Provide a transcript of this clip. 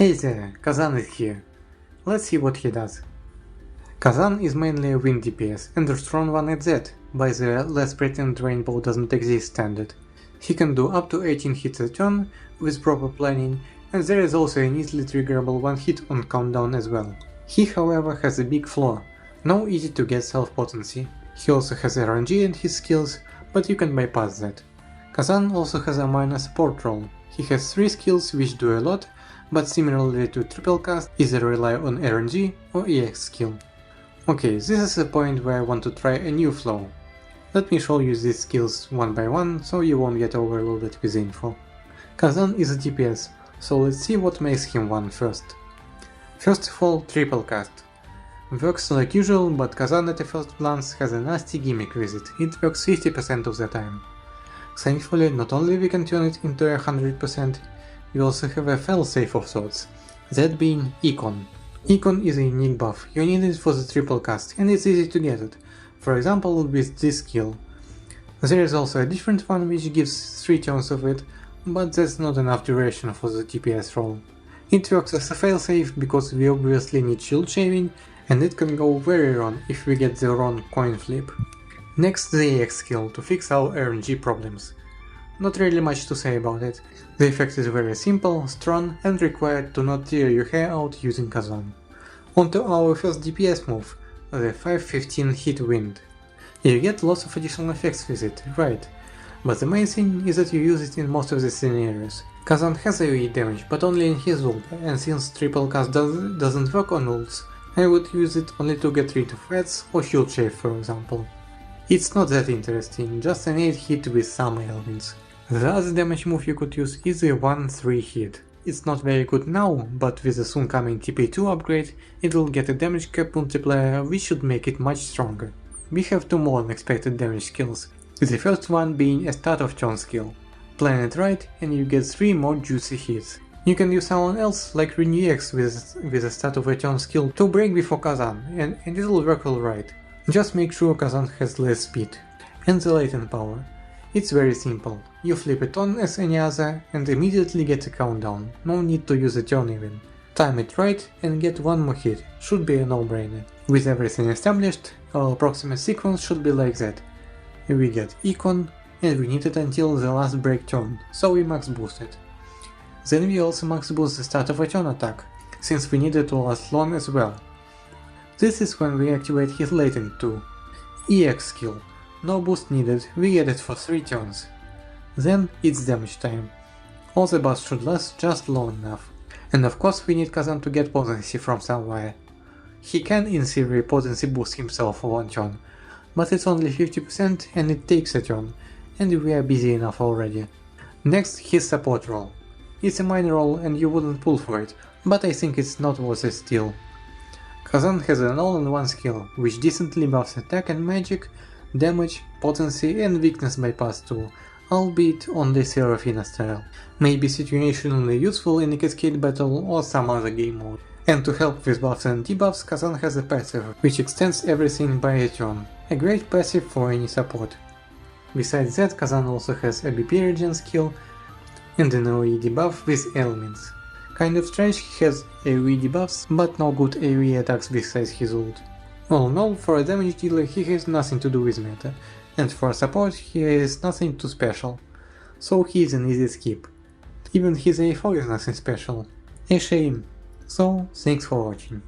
Hey there, Kazan is here. Let's see what he does. Kazan is mainly a wind DPS and a strong one at that, by the less pretend rainbow doesn't exist standard. He can do up to 18 hits a turn with proper planning, and there is also an easily triggerable one hit on countdown as well. He however has a big flaw, no easy to get self-potency. He also has RNG in his skills, but you can bypass that. Kazan also has a minor support role. He has 3 skills which do a lot, but similarly to triple cast, either rely on RNG or EX skill. Okay, this is a point where I want to try a new flow. Let me show you these skills one by one, so you won't get overloaded with info. Kazan is a DPS, so let's see what makes him one first. First of all, triple cast. Works like usual, but Kazan at a first glance has a nasty gimmick with it. It works 50% of the time. Thankfully, not only we can turn it into 100%, we also have a failsafe of sorts, that being Econ. Econ is a unique buff, you need it for the triple cast, and it's easy to get it, for example with this skill. There is also a different one which gives 3 turns of it, but that's not enough duration for the DPS role. It works as a failsafe because we obviously need shield shaving, and it can go very wrong if we get the wrong coin flip. Next, the EX skill to fix our RNG problems. Not really much to say about it. The effect is very simple, strong, and required to not tear your hair out using Kazan. On to our first DPS move, the 515 hit wind. You get lots of additional effects with it, right, but the main thing is that you use it in most of the scenarios. Kazan has AoE damage, but only in his ult, and since triple cast doesn't work on ults, I would use it only to get rid of reds or shield shave for example. It's not that interesting, just an 8 hit with some ailments. The other damage move you could use is a 1-3 hit. It's not very good now, but with the soon coming TP2 upgrade, it will get a damage cap multiplier which should make it much stronger. We have 2 more unexpected damage skills, the first one being a start of turn skill. Plan it right and you get 3 more juicy hits. You can use someone else like ReNewX with a start of a turn skill to break before Kazan, and it will work alright. Just make sure Kazan has less speed. And the latent power. It's very simple. You flip it on as any other and immediately get a countdown, no need to use a turn even. Time it right and get 1 more hit, should be a no-brainer. With everything established, our approximate sequence should be like that. We get Econ, and we need it until the last break turn, so we max boost it. Then we also max boost the start of a turn attack, since we need it to last long as well. This is when we activate his latent too. EX skill. No boost needed, we get it for 3 turns. Then it's damage time. All the buffs should last just long enough. And of course we need Kazan to get potency from somewhere. He can in theory potency boost himself for 1 turn, but it's only 50% and it takes a turn, and we are busy enough already. Next, his support role. It's a minor role and you wouldn't pull for it, but I think it's not worth it still. Kazan has an all-in-one skill, which decently buffs attack and magic, damage, potency and weakness bypass too, albeit only Seraphina style. Maybe situationally useful in a cascade battle or some other game mode. And to help with buffs and debuffs, Kazan has a passive, which extends everything by a turn. A great passive for any support. Besides that, Kazan also has a BP regen skill and an AoE debuff with ailments. Kind of strange he has AoE debuffs, but no good AoE attacks besides his ult. All in all, for a damage dealer he has nothing to do with meta, and for a support he has nothing too special, so he is an easy skip. Even his A4 is nothing special. A shame. So, thanks for watching.